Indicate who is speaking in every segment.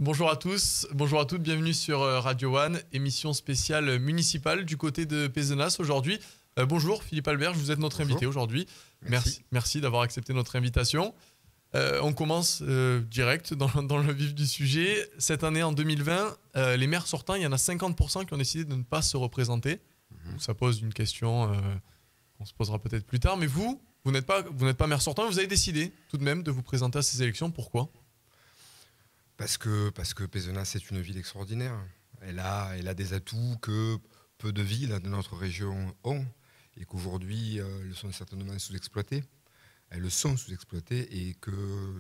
Speaker 1: Bonjour à tous, bonjour à toutes, bienvenue sur Radio One, émission spéciale municipale du côté de Pézenas aujourd'hui. Bonjour Philippe Albert, vous êtes notre
Speaker 2: Bonjour.
Speaker 1: invité aujourd'hui.
Speaker 2: Merci.
Speaker 1: Merci d'avoir accepté notre invitation. On commence direct dans le vif du sujet. Cette année, en 2020, les maires sortants, il y en a 50% qui ont décidé de ne pas se représenter. Donc, ça pose une question qu'on se posera peut-être plus tard. Mais vous n'êtes pas maire sortant, vous avez décidé tout de même de vous présenter à ces élections. Pourquoi ?
Speaker 2: Parce que Pézenas est une ville extraordinaire. Elle a des atouts que peu de villes de notre région ont et qu'aujourd'hui, elles sont certainement sous-exploitées. Elles le sont sous-exploitées et que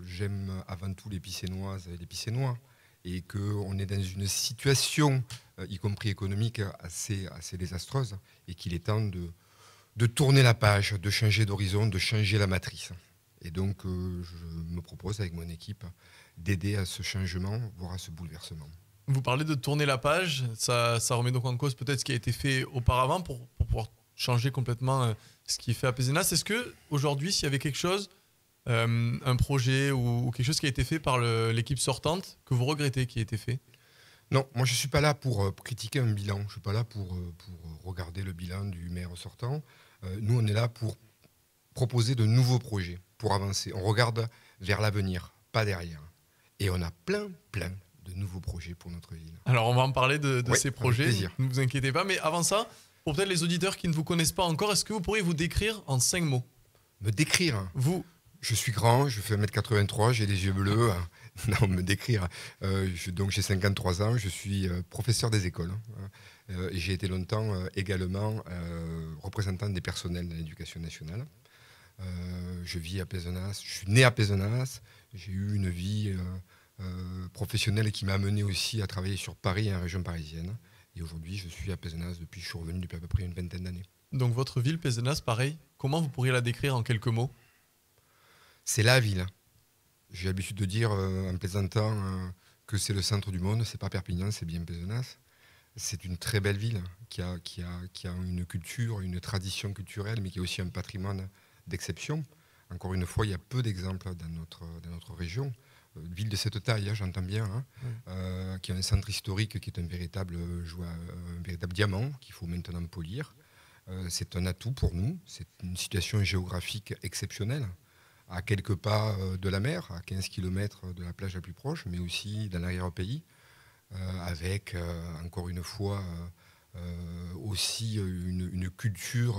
Speaker 2: j'aime avant tout les Picénoises et les Picénois et qu'on est dans une situation, y compris économique, assez désastreuse et qu'il est temps de tourner la page, de changer d'horizon, de changer la matrice. Et donc, je me propose avec mon équipe d'aider à ce changement, voire à ce bouleversement.
Speaker 1: Vous parlez de tourner la page, ça remet donc en cause peut-être ce qui a été fait auparavant pour pouvoir changer complètement ce qui est fait à Pézenas. Est-ce qu'aujourd'hui, s'il y avait quelque chose, un projet ou quelque chose qui a été fait par l'équipe sortante, que vous regrettez qui a été fait ?
Speaker 2: Non, moi je ne suis pas là pour critiquer un bilan, je ne suis pas là pour regarder le bilan du maire sortant. Nous, on est là pour proposer de nouveaux projets, pour avancer. On regarde vers l'avenir, pas derrière. Et on a plein de nouveaux projets pour notre ville.
Speaker 1: Alors, on va en parler de
Speaker 2: oui,
Speaker 1: ces projets,
Speaker 2: ne
Speaker 1: vous inquiétez pas. Mais avant ça, pour peut-être les auditeurs qui ne vous connaissent pas encore, est-ce que vous pourriez vous décrire en 5 mots ?
Speaker 2: Me décrire ?
Speaker 1: Vous ?
Speaker 2: Je suis grand, je fais 1m83, j'ai les yeux bleus. Non, me décrire. Donc j'ai 53 ans, je suis professeur des écoles. Et j'ai été longtemps également représentant des personnels de l'éducation nationale. Je vis à Pézenas, je suis né à Pézenas, j'ai eu une vie professionnelle qui m'a amené aussi à travailler sur Paris et en région parisienne. Et aujourd'hui, je suis à Pézenas je suis revenu depuis à peu près une vingtaine d'années.
Speaker 1: Donc votre ville, Pézenas, pareil, comment vous pourriez la décrire en quelques mots ?
Speaker 2: C'est la ville. J'ai l'habitude de dire en plaisantant que c'est le centre du monde, c'est pas Perpignan, c'est bien Pézenas. C'est une très belle ville qui a une culture, une tradition culturelle, mais qui a aussi un patrimoine d'exception. Encore une fois, il y a peu d'exemples dans notre région. Une ville de cette taille, j'entends bien, qui a un centre historique qui est un véritable diamant qu'il faut maintenant polir. C'est un atout pour nous. C'est une situation géographique exceptionnelle, à quelques pas de la mer, à 15 km de la plage la plus proche, mais aussi dans l'arrière-pays, avec, encore une fois, aussi une culture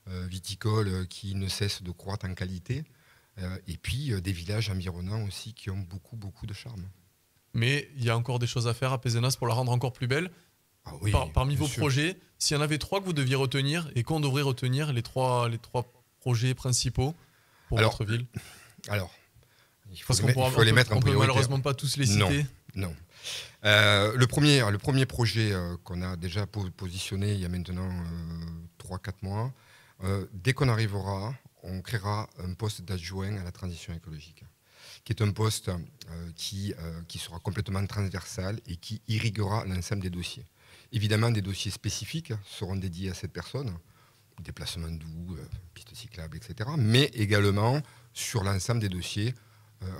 Speaker 2: viticole qui ne cesse de croître en qualité, et puis des villages environnants aussi qui ont beaucoup de charme.
Speaker 1: Mais il y a encore des choses à faire à Pézenas pour la rendre encore plus belle.
Speaker 2: Ah oui,
Speaker 1: Parmi vos
Speaker 2: sûr.
Speaker 1: projets, s'il y en avait 3 que vous deviez retenir et qu'on devrait retenir, les trois projets principaux pour votre ville.
Speaker 2: Alors, il faut
Speaker 1: parce
Speaker 2: les
Speaker 1: qu'on
Speaker 2: faut les mettre en
Speaker 1: peut
Speaker 2: priorité.
Speaker 1: Malheureusement pas tous les citer.
Speaker 2: Non. Le premier projet qu'on a déjà positionné il y a maintenant 3-4 mois, dès qu'on arrivera, on créera un poste d'adjoint à la transition écologique, qui est un poste qui sera complètement transversal et qui irriguera l'ensemble des dossiers. Évidemment, des dossiers spécifiques seront dédiés à cette personne, déplacement doux, pistes cyclables, etc. Mais également sur l'ensemble des dossiers,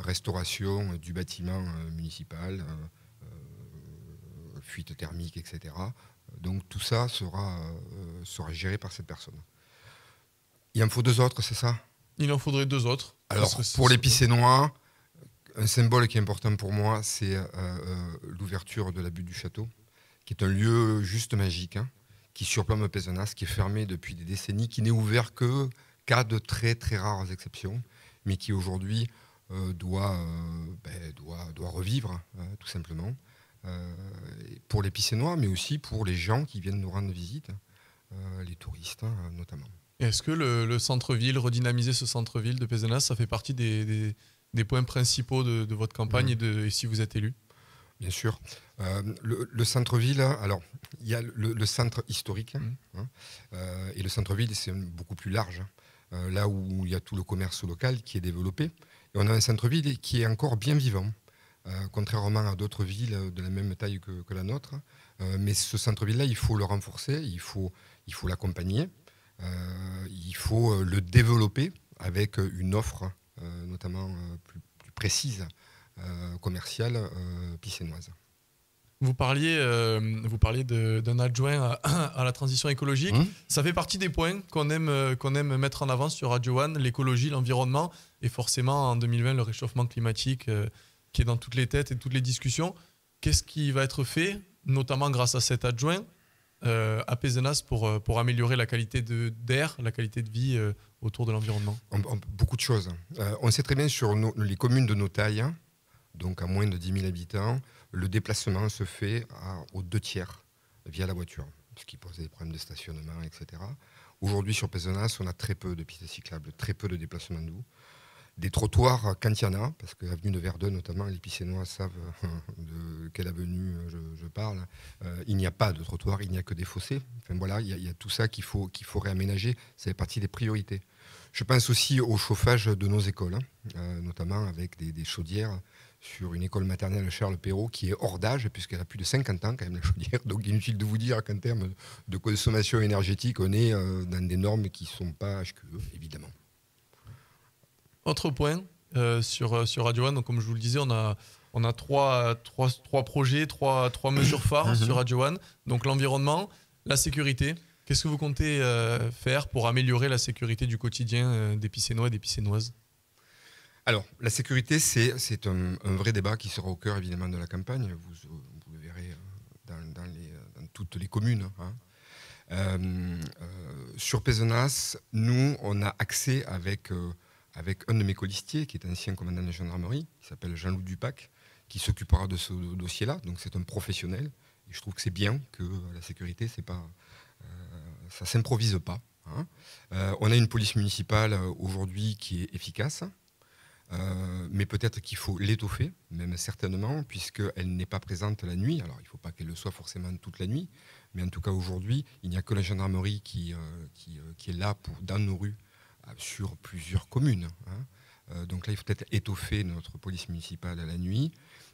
Speaker 2: restauration du bâtiment municipal, fuite thermique, etc. Donc tout ça sera géré par cette personne. Il en faut 2 autres, c'est ça ?
Speaker 1: Il en faudrait 2 autres.
Speaker 2: Alors, pour les Picénois, un symbole qui est important pour moi, c'est l'ouverture de la butte du château, qui est un lieu juste magique, qui surplombe Pézenas, qui est fermé depuis des décennies, qui n'est ouvert que cas de très très rares exceptions, mais qui aujourd'hui doit revivre, tout simplement, pour les Picénois, mais aussi pour les gens qui viennent nous rendre visite, les touristes notamment.
Speaker 1: Est-ce que le centre-ville, redynamiser ce centre-ville de Pézenas, ça fait partie des points principaux de votre campagne et si vous êtes élu ?
Speaker 2: Bien sûr. Le centre-ville, alors, il y a le centre historique, et le centre-ville, c'est beaucoup plus large, là où il y a tout le commerce local qui est développé. Et on a un centre-ville qui est encore bien vivant, contrairement à d'autres villes de la même taille que la nôtre. Mais ce centre-ville-là, il faut le renforcer, il faut l'accompagner, il faut le développer avec une offre, notamment plus précise, commerciale piscinoise.
Speaker 1: Vous parliez d'un adjoint à la transition écologique. Ça fait partie des points qu'on aime mettre en avant sur Radio One, l'écologie, l'environnement, et forcément en 2020 le réchauffement climatique qui est dans toutes les têtes et toutes les discussions. Qu'est-ce qui va être fait, notamment grâce à cet adjoint à Pézenas pour améliorer la qualité d'air, la qualité de vie autour de l'environnement?
Speaker 2: Beaucoup de choses. On sait très bien sur les communes de nos tailles, donc à moins de 10 000 habitants, le déplacement se fait aux 2/3 via la voiture, ce qui pose des problèmes de stationnement, etc. Aujourd'hui, sur Pézenas, on a très peu de pistes cyclables, très peu de déplacements doux. Des trottoirs, quand il y en a, parce que l'avenue de Verdun, notamment, les Piscinois savent de quelle avenue je parle, il n'y a pas de trottoir, il n'y a que des fossés. Enfin, voilà, il y a tout ça qu'il faut réaménager, ça fait partie des priorités. Je pense aussi au chauffage de nos écoles, notamment avec des chaudières sur une école maternelle Charles Perrault qui est hors d'âge, puisqu'elle a plus de 50 ans quand même, la chaudière. Donc inutile de vous dire qu'en termes de consommation énergétique, on est dans des normes qui ne sont pas HQE, évidemment.
Speaker 1: Autre point sur Radio One, donc comme je vous le disais, on a trois projets, trois mesures phares sur Radio One. Donc l'environnement, la sécurité. Qu'est-ce que vous comptez faire pour améliorer la sécurité du quotidien des Piscinois et des Piscinoises?
Speaker 2: Alors, la sécurité, c'est un vrai débat qui sera au cœur évidemment de la campagne. Vous le verrez dans toutes les communes. Sur Pézenas, nous, on a accès avec un de mes colistiers, qui est ancien commandant de gendarmerie, qui s'appelle Jean-Loup Dupac, qui s'occupera de ce dossier-là. Donc c'est un professionnel. Et je trouve que c'est bien que la sécurité, ça ne s'improvise pas. On a une police municipale aujourd'hui qui est efficace. Mais peut-être qu'il faut l'étoffer, même certainement, puisqu'elle n'est pas présente la nuit. Alors, il ne faut pas qu'elle le soit forcément toute la nuit, mais en tout cas, aujourd'hui, il n'y a que la gendarmerie qui est là dans nos rues, sur plusieurs communes. Donc là, il faut peut-être étoffer notre police municipale à la nuit.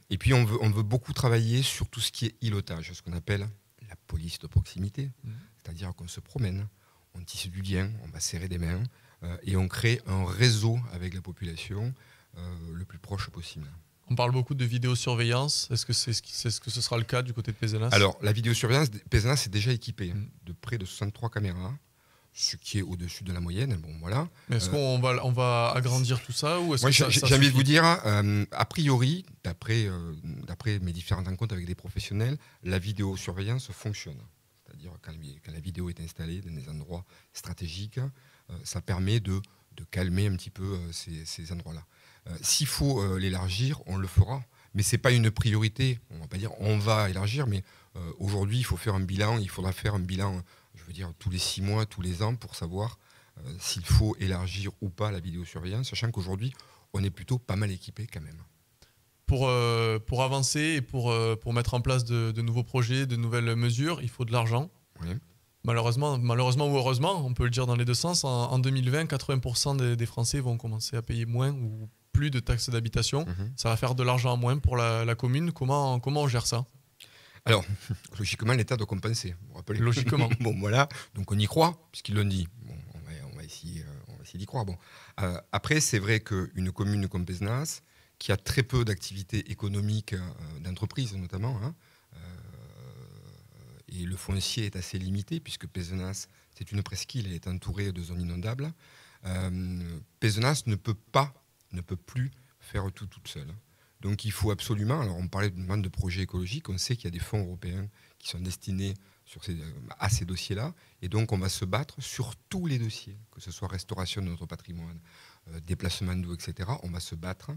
Speaker 2: Et puis, on veut beaucoup travailler sur tout ce qui est îlotage, ce qu'on appelle la police de proximité. C'est-à-dire qu'on se promène, on tisse du lien, on va serrer des mains, et on crée un réseau avec la population le plus proche possible.
Speaker 1: On parle beaucoup de vidéosurveillance. Est-ce que ce sera le cas du côté de Pézenas?
Speaker 2: Alors, la vidéosurveillance, Pézenas est déjà équipée de près de 63 caméras, ce qui est au-dessus de la moyenne. Bon, voilà.
Speaker 1: Est-ce qu'on va agrandir tout ça ou
Speaker 2: j'ai envie de vous dire, a priori, d'après mes différentes rencontres avec des professionnels, la vidéosurveillance fonctionne. C'est-à-dire quand la vidéo est installée dans des endroits stratégiques, ça permet de calmer un petit peu ces endroits-là. S'il faut l'élargir, on le fera. Mais ce n'est pas une priorité. On ne va pas dire on va élargir, mais aujourd'hui, il faut faire un bilan. Il faudra faire un bilan, je veux dire, tous les 6 mois, tous les ans, pour savoir s'il faut élargir ou pas la vidéosurveillance, sachant qu'aujourd'hui, on est plutôt pas mal équipé quand même.
Speaker 1: Pour avancer et pour mettre en place de nouveaux projets, de nouvelles mesures, il faut de l'argent.
Speaker 2: Oui.
Speaker 1: Malheureusement ou heureusement, on peut le dire dans les deux sens, en 2020, 80% des Français vont commencer à payer moins ou plus de taxes d'habitation. Ça va faire de l'argent en moins pour la commune. Comment on gère ça?
Speaker 2: Alors, logiquement, l'État doit compenser. Vous vous rappelez?
Speaker 1: Logiquement.
Speaker 2: Bon, voilà. Donc on y croit, puisqu'ils l'ont dit. Bon, on va essayer d'y croire. Bon. Après, c'est vrai qu'une commune comme Pézenas, qui a très peu d'activités économiques, d'entreprise notamment, et le foncier est assez limité, puisque Pézenas, c'est une presqu'île, elle est entourée de zones inondables. Pézenas ne peut plus faire tout toute seule. Donc il faut absolument, alors on parlait de projets écologiques, on sait qu'il y a des fonds européens qui sont destinés à ces dossiers-là, et donc on va se battre sur tous les dossiers, que ce soit restauration de notre patrimoine, déplacement d'eau, etc. On va se battre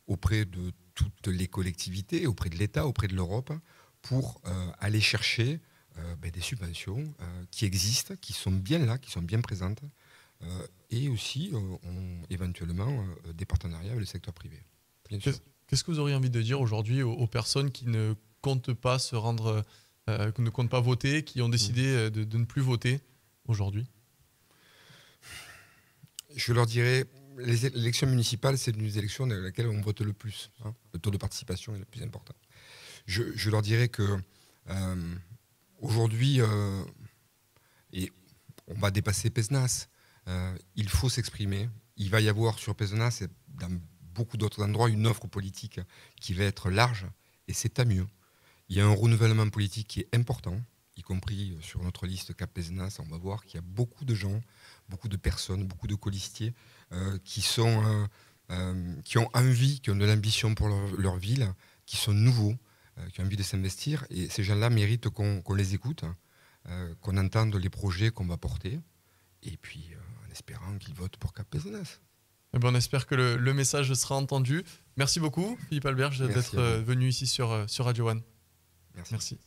Speaker 2: auprès de toutes les collectivités, auprès de l'État, auprès de l'Europe, pour aller chercher des subventions qui existent, qui sont bien là, qui sont bien présentes, et aussi éventuellement des partenariats avec le secteur privé. Bien sûr.
Speaker 1: Qu'est-ce que vous auriez envie de dire aujourd'hui aux personnes qui ne comptent pas se rendre, qui ne comptent pas voter, qui ont décidé de ne plus voter aujourd'hui?
Speaker 2: Je leur dirais, les élections municipales, c'est une élection dans laquelle on vote le plus. Le taux de participation est le plus important. Je leur dirais que aujourd'hui, et on va dépasser Pézenas, il faut s'exprimer. Il va y avoir sur Pézenas, dans beaucoup d'autres endroits, une offre politique qui va être large, et c'est tant mieux. Il y a un renouvellement politique qui est important, y compris sur notre liste Cap Pézenas. On va voir qu'il y a beaucoup de gens, beaucoup de personnes, beaucoup de colistiers qui ont envie, qui ont de l'ambition pour leur ville, qui sont nouveaux, qui ont envie de s'investir. Et ces gens-là méritent qu'on les écoute, qu'on entende les projets qu'on va porter, et puis en espérant qu'ils votent pour Cap Pézenas.
Speaker 1: Eh ben, on espère que le message sera entendu. Merci beaucoup, Philippe Alberge, d'être venu ici sur Radio One.
Speaker 2: Merci.
Speaker 1: Merci.